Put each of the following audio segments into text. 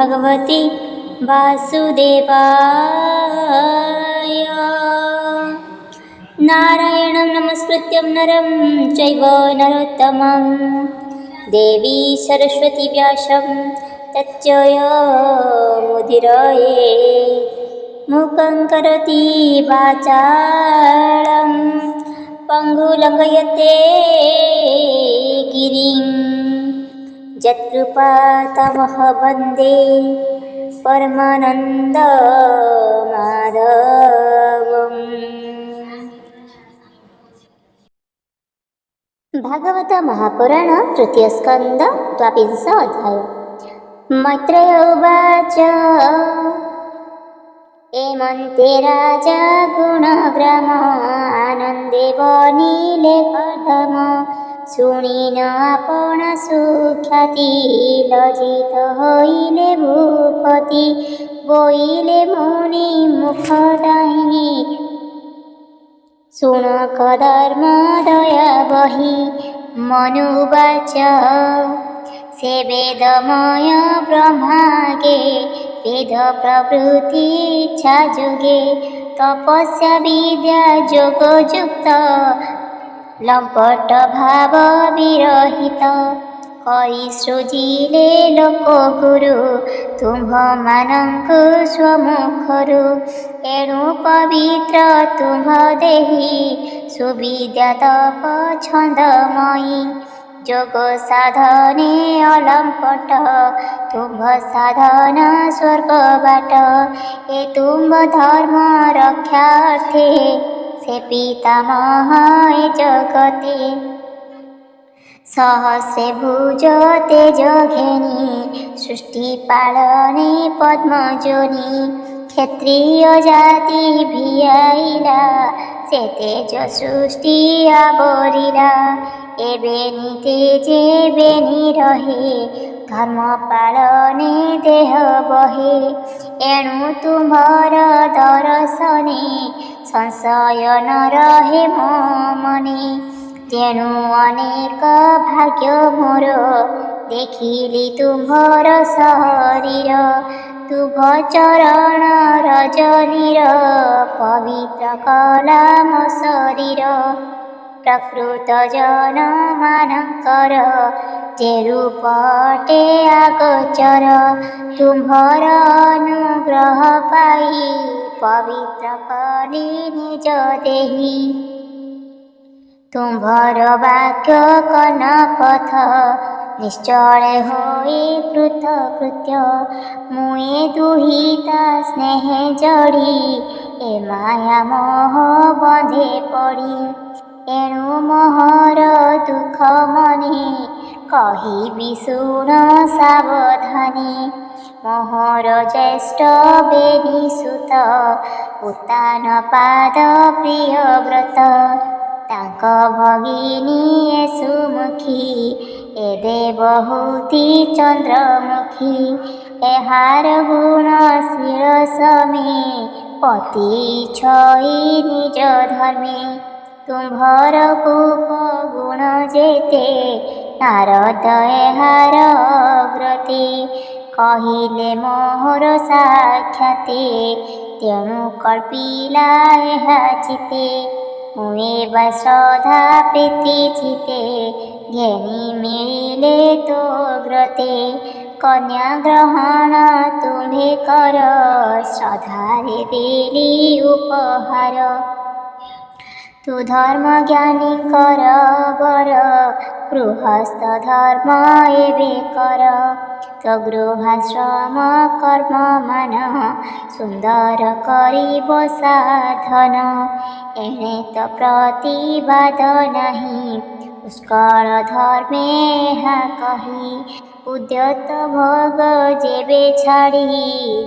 भगवते वासुदेवाय। नारायणं नमस्कृत्यं नरं चैव नरोत्तमं देवी सरस्वती व्यासं तच्चयमुदीरयेत्। मूकं करोति वाचालं पङ्गुलङ्घयते गिरिं यत्कृपातमः वन्दे परमानन्दमाधवम्। भागवत महापुराण तृतीय स्कंद द्वाविंश अध्याय। मैत्रेय उवाच एमन्ते राजा गुणग्राम आनन्दे वनीले कर्दम शुणिन आपण सुख्याति लज्जित होइले भूपति बोइले मुनि मुख डाहिनी शुण कधर्म दया बहि मनुवाच से वेदमय ब्रह्मागे वेद प्रवृत्ति इच्छा जुगे तपस्या विद्या जोग युक्त लंपट भाव विरहित करि सृजिले लोक गुरु तुम्भ मानंकु स्वमुखरु एणु पवित्र तुम्भ देहि सुविद्या तप छंदमयी जोग साधने अलंपट तुम्भ साधन स्वर्ग बाट ए तुम्भ धर्म रक्षार्थे से पितामह ए जगते सहस्रे भुज तेज घेनी सृष्टि पालने पद्मजोनि क्षत्रिय जाति भियाइला से तेज सृष्टि आवरिला एबेनी तेजे बेनी रहे धर्म पालने देह बहे एणु तुम्हार दर्शने संशय न रहे मने तेणु अनेक भाग्य मोर देखिली तुम्हार शरीर तुभ चरण रजनीर पवित्र कला मो शरीर प्रकृत जन मानकर जे रूपटे आगोचर तुम्हार अनुग्रह पाई पवित्र कली निज देहि तुम्हार वाक्य कनपथ निश्चल होई कृतकृत्य मुए दुहिता स्नेह जड़ी ए माया मोह बंधे पड़ी एणु मोहर दुख मने कहिबि शुण सावधानी मोहर ज्येष्ठ बेनी सुत उत्तान पाद प्रिय व्रत तांक भगिनी ए सुमुखी ए देवहूति चंद्रमुखी एहार गुणशील समे पति छई निज धर्मे तुम्हार कूप गुण जेते नारद एहार अग्रते कहिले मोहर साक्षाते तेणु कल्पिला एहा चिते मुए बा श्रद्धा प्रीति चिते घेनी मिले तो ग्रते कन्या ग्रहण तुम्हे कर श्रद्धारे देली उपहार तु धर्म ज्ञानी कर बर गृहस्थ धर्म एबे कर तो गृहाश्रम कर्म मान सुंदर करिब साधन एणे तो प्रतिवाद नहीं पुष्कल धर्मे हा कही उद्यत भोग जेबे छाड़ी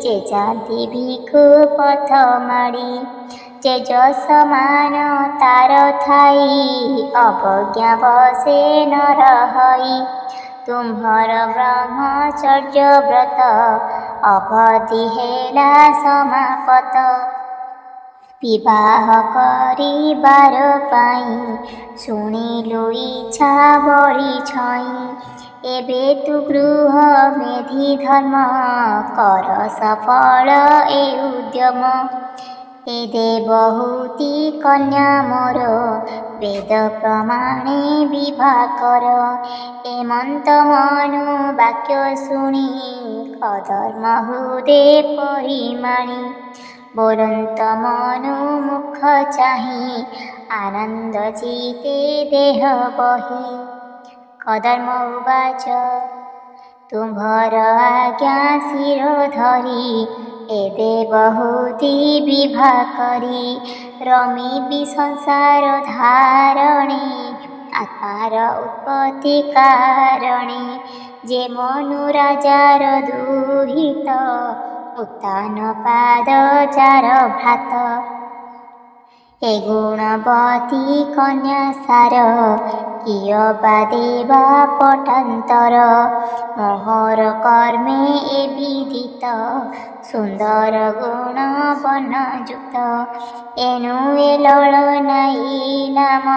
जे जाती भिक्षु पथ माड़ी जे जसमान तार थाई अवज्ञा बसे न रहई तुम्हार ब्रह्मचर्य व्रत अवधि हेला समापत विवाह करिबार पाई शुणिलु इच्छा बड़ी छई ଏବେ ତୁ ଗୃହ ମେଧି ଧର୍ମ କର ସଫଳ ଏ ଉଦ୍ୟମ। ଏ ଦେବହୂତି କନ୍ୟା ମୋର ବେଦ ପ୍ରମାଣେ ବିଭା କର। ଏ ମନ୍ତ ମନୁ ବାକ୍ୟ ଶୁଣି ଅଧର୍ମ ହୃଦେ ପରିମାଣି। ବୋଲନ୍ତ ମନୁ ମୁଖ ଚାହିଁ ଆନନ୍ଦ ଚିତେ ଦେହ ବହି। କଦର୍ମ ଉବାଚ ତୁମ୍ଭର ଆଜ୍ଞା ଶିର ଧରି ଏ ଦେବହୂତି ବିଭା କରି। ରମିବି ସଂସାର ଧାରଣେ ଆତ୍ମାର ଉତ୍ପତ୍ତି କାରଣେ। ଯେ ମନୁ ରାଜାର ଦୁହିତ ଉତ୍ତାନ ପାଦ ଚାର ଭ୍ରାତ। ଏ ଗୁଣବତୀ କନ୍ୟା ସାର କିୟ ବା ଦେବା ପଟାନ୍ତର। ମୋହର କର୍ମେ ଏ ବିଦିତ ସୁନ୍ଦର ଗୁଣ ବନଯୁକ୍ତ। ଏଣୁ ଏ ଲଳନାଇ ନାମ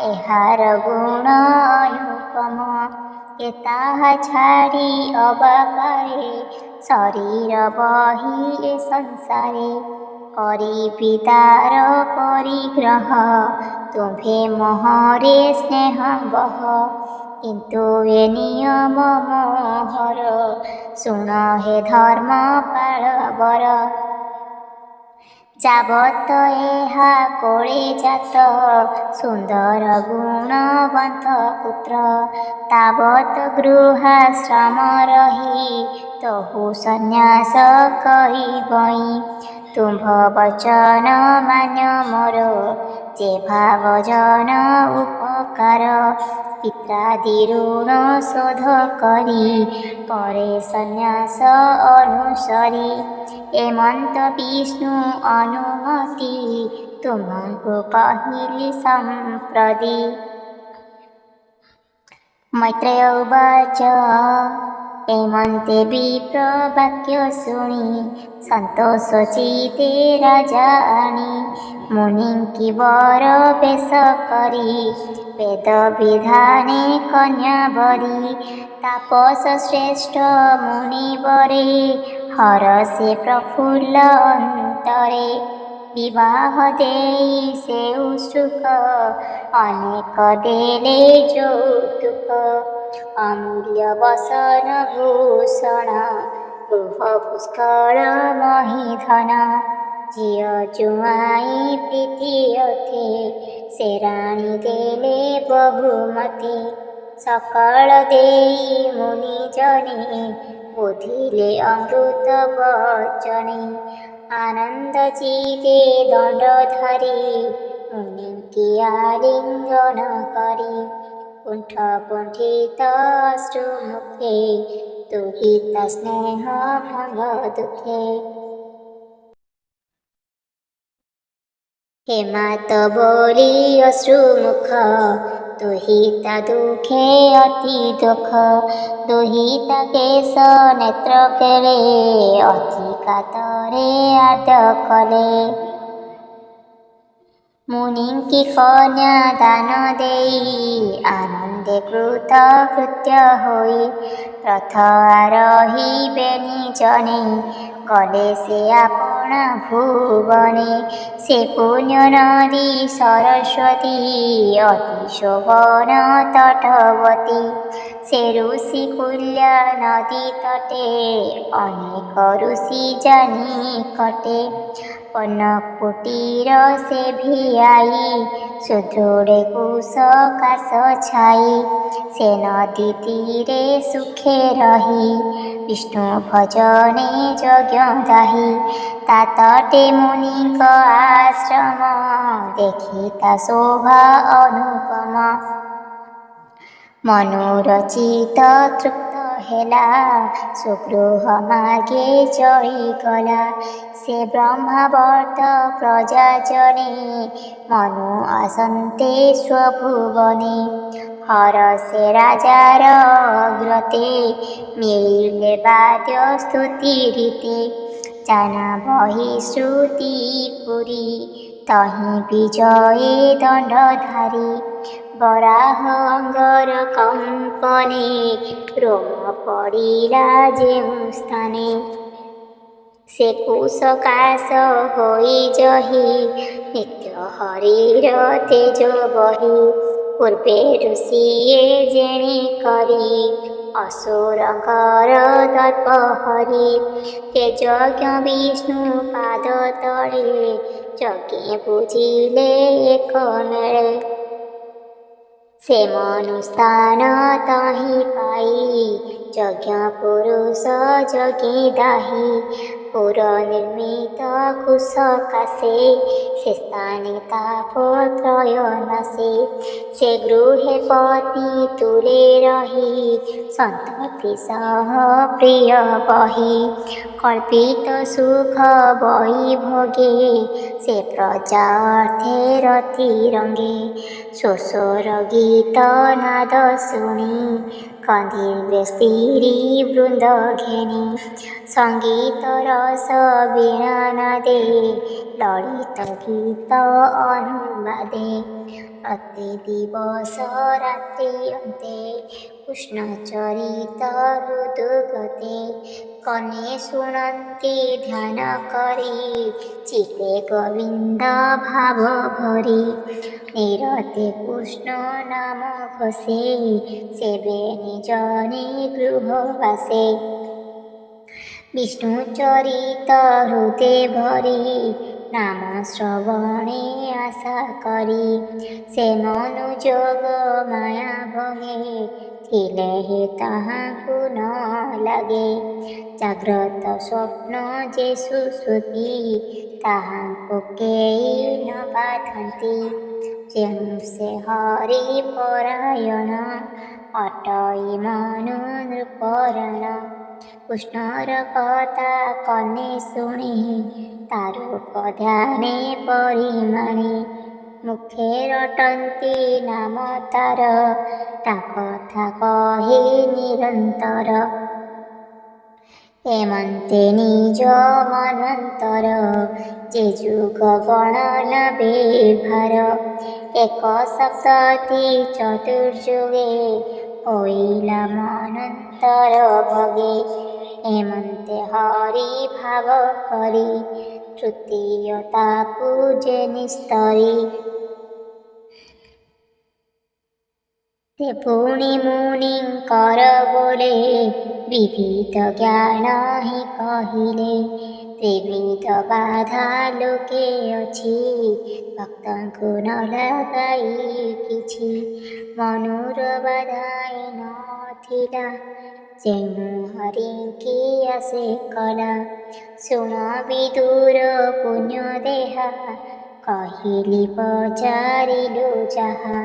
ଏହାର ଗୁଣ ଅନୁପମ। ଏ ତାହା ଛାଡ଼ି ଅବା ପାରେ ଶରୀର ବହି ଏ ସଂସାରେ। କରିବି ତାର ପରିଗ୍ରହ ତୁମ୍ଭେ ମୋହରେ ସ୍ନେହ ବହ। କିନ୍ତୁ ଏ ନିୟମ ମୋହର ଶୁଣ ହେ ଧର୍ମ ପାଳବର। ଯାବତ ଏହା କୋଳେ ଜାତ ସୁନ୍ଦର ଗୁଣବନ୍ତ ପୁତ୍ର। ତାବତ ଗୃହାଶ୍ରମ ରହି ତହୁ ସନ୍ନ୍ୟାସ କରିବଇଁ। ତୁମ୍ଭ ବଚନ ମାନ୍ୟ ମୋର ଯେ ଭାବଜନ ଉପକାର। ପିତ୍ରାଦି ଋଣ ଶୋଧ କରି ପରେ ସନ୍ନ୍ୟାସ ଅନୁସରି। ଏମନ୍ତ ବିଷ୍ଣୁ ଅନୁମତି ତୁମଙ୍କୁ କହିଲି ସମ୍ପ୍ରତି। ମୈତ୍ରେୟ ଉବାଚ ଏମନ୍ତେ ବିପ୍ର ବାକ୍ୟ ଶୁଣି ସନ୍ତୋଷ ଚିତେ ରାଜା ଆଣି। ମୁନିଙ୍କି ବର ବେଶ କରି ବେଦ ବିଧାନେ କନ୍ୟା ବରି। ତାପସ ଶ୍ରେଷ୍ଠ ମୁନିବରେ ହରଷେ ପ୍ରଫୁଲ୍ଲ ଅନ୍ତରେ। ବିବାହ ଦେଇ ସେ ଉତ୍ସୁକ ଅନେକ ଦେଲେ ଯୌତୁକ। ଅମୂଲ୍ୟ ବସନ ଭୂଷଣ ଗୃହ ପୁଷ୍କଳ ମହୀଧନ। ଝିଅ ଜୁଆଇଁ ପ୍ରୀତି ଅର୍ଥେ ସେ ରାଣୀ ଦେଲେ ବହୁମତେ। ସକଳ ଦେଇ ମୁନି ଜନେ ବୁଧିଲେ ଅମୃତ ବଚନେ। ଆନନ୍ଦ ଚିତେ ଦଣ୍ଡ ଧରି ମୁନିଙ୍କି ଆଲିଙ୍ଗନ କରି। କୁଣ୍ଠ କୁଣ୍ଠିତ ଅଶ୍ରୁ ମୁଖେ ଦୁହିତା ସ୍ନେହ ଭଙ୍ଗ ଦୁଃଖେ। ହେମାତ ବୋଲି ଅଶ୍ରୁମୁଖ ଦୁହିତା ଦୁଃଖେ ଅତି ଦୁଃଖ। ଦୁହିତା କେଶ ନେତ୍ର କେଳେ ଅତି କାତରେ ଆର୍ଦ୍ର କଲେ। ମୁନିଙ୍କି କନ୍ୟା ଦାନ ଦେଇ ଆନନ୍ଦେ କୃତ କୃତ୍ୟ ହୋଇ। ରଥ ଆରୋହିବେନି ଜନେ ଗଲେ ସେ ଆପଣା ଭୁବନେ। ସେ ପୁଣ୍ୟ ନଦୀ ସରସ୍ୱତୀ ଅତି ଶୋଭନ ତଟବତୀ। ସେ ଋଷିକୂଲ୍ୟ ନଦୀ ତଟେ ଅନେକ ଋଷି ଜାନି କଟେ। ପନ୍ନ କୁଟୀର ସେ ଭିଆଇ ସୁଦୃଢ଼େ କୁଶ କାଶ ଛାଇ। ସେ ନଦୀ ତୀରେ ସୁଖେ ରହି ବିଷ୍ଣୁ ଭଜନେ ଯଜ୍ଞ ଦାହି। ତା ତଟେ ମୁନିଙ୍କ ଆଶ୍ରମ ଦେଖି ତା ଶୋଭା ଅନୁପମ। ମନୋରଚିତ ତୃପ୍ତ ହେଲା ସୁଗୃହ ମାର୍ଗେ ଚଳିଗଲା। ସେ ବ୍ରହ୍ମାବର୍ତ୍ତ ପ୍ରଜା ଜନେ ମନୁ ଆସନ୍ତେ ସ୍ୱଭୁବନେ। ହରଷେ ରାଜାର ଅଗ୍ରତେ ମିଳିଲେ ବାଦ୍ୟ ସ୍ତୁତି ରୀତେ। ଜାନା ବହି ଶ୍ରୁତି ପୁରୀ ତହିଁ ବିଜୟେ ଦଣ୍ଡଧାରୀ। ବରାହ ଅଙ୍ଗର କମ୍ପନେ ରୋମ ପଡ଼ିଲା ଯେଉଁ ସ୍ଥାନେ। ସେ କୁଶକାଶ ହୋଇ ଜହି ନିତ୍ୟ ହରିର ତେଜ ବହି। ପୂର୍ବେରୁ ସିଏ ଯେଣେ କରି ଅସୁରଙ୍କର ଦର୍ପ ହରି। ତେଜଜ୍ଞ ବିଷ୍ଣୁ ପାଦ ତଳେ ଯଜ୍ଞେ ବୁଝିଲେ ଏକ ମେଳେ। ସେ ମନୁସ୍ଥାନ ତହିଁ ପାଇ ଯଜ୍ଞ ପୁରୁଷ ଯଜ୍ଞେ ଦାହି। ପୁର ନିର୍ମିତ କୁଶକାଶେ ସେ ସ୍ଥାନେ ତାପତ୍ରୟ ନାଶେ। ସେ ଗୃହେ ପତ୍ନୀ ତୁଲେ ରହି ସନ୍ତତି ସହ ପ୍ରିୟ ବହି। କଳ୍ପିତ ସୁଖ ବୈଭୋଗେ ସେ ପ୍ରଜା ଅର୍ଥେ ରତି ରଙ୍ଗେ। ଶୋଷର ଗୀତ ନାଦ ଶୁଣି କନ୍ଦିବେ ସ୍ତ୍ରୀ ବୃନ୍ଦ ଘେନି। ସଙ୍ଗୀତ ରସ ବୀଣା ନାଦେ ଲଳିତ ଗୀତ ଅନୁବାଦେ। ପ୍ରତି ଦିବସ ରାତ୍ରି ଅନ୍ତେ କୃଷ୍ଣ ଚରିତ ହୃଦୁଗତେ। କନେ ଶୁଣନ୍ତି ଧ୍ୟାନ କରି ଚିତ୍ତେ ଗୋବିନ୍ଦ ଭାବ ଭରି। ନିରତେ କୃଷ୍ଣ ନାମ ଘୋଷେ ସେବେ ନିଜ ଗୃହ ବାସେ। ବିଷ୍ଣୁ ଚରିତ ହୃଦେ ଭରି ନାମ ଶ୍ରବଣେ ଆଶା କରି। ସେ ମନୁ ଯୋଗ ମାୟା ଭଙ୍ଗେ ଥିଲେ ହେ ତାହାଙ୍କୁ ନ ଲାଗେ। ଜାଗ୍ରତ ସ୍ୱପ୍ନ ଯେ ସୁଷୁପ୍ତି ତାହାଙ୍କୁ କେହି ନ ବାଧନ୍ତି। ଯେଣୁ ସେ ହରି ପରାୟଣ ଅଟଇ ମନୁ ନୃପରାଣ। କୃଷ୍ଣର କଥା କନେ ଶୁଣି ତା ରୂପ ଧ୍ୟାନେ ପରିମାଣେ। ମୁଖେ ରଟନ୍ତି ନାମ ତାର ତା କଥା କହି ନିରନ୍ତର। ଏମନ୍ତେ ନିଜ ମନ୍ୱନ୍ତର ଯେ ଯୁଗ ଗଣନା ବେଭାର। ଏକ ସପ୍ତତି ଚତୁର୍ଯୁଗେ ହୋଇଲା ମନ୍ୱନ୍ତର ଭୋଗେ। ଏମନ୍ତେ ହରି ଭାବ କରି ତୃତୀୟ ତାକୁ ଯେ ନିସ୍ତରି। ସେ ପୁଣି ମୁନିଙ୍କର ବୋଲେ ବିବିଧ ଜ୍ଞାନ ହିଁ କହିଲେ। ତ୍ରିବିଧ ବାଧା ଲୋକେ ଅଛି ଭକ୍ତଙ୍କୁ ନ ଲଗାଇ କିଛି। ମନୁର ବାଧା ନଥିଲା ଯେଣୁ ହରିଙ୍କି ଆଶେ କଲା। ଶୁଣ ବିଦୁର ପୁଣ୍ୟ ଦେହା କହିଲି ପଚାରିଲୁ ଯାହା।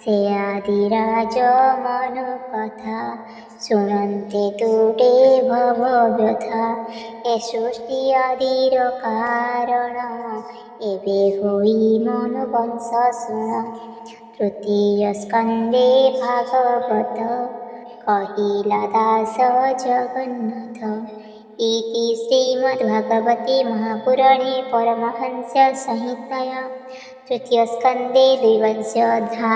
ସେ ଆଦିରାଜ ମନୁ କଥା ଶୁଣନ୍ତେ ତୁଟେ ଭବ ବ୍ୟଥା। ଏ ସୃଷ୍ଟି ଆଦିର କାରଣ ଏବେ ହୋଇ ମନୁ ବଂଶ ଶୁଣ। ତୃତୀୟ ସ୍କନ୍ଧେ ଭାଗବତ କହିଲା ଦାସ ଜଗନ୍ନାଥ। ଇତି ଶ୍ରୀମଦ୍ଭାଗବତେ ମହାପୁରାଣେ ପରମହଂସ ସଂହିତାୟାं ତୃତୀୟ ସ୍କନ୍ଧେ ଦ୍ୱିଂଶୋऽଧ୍ୟାୟः।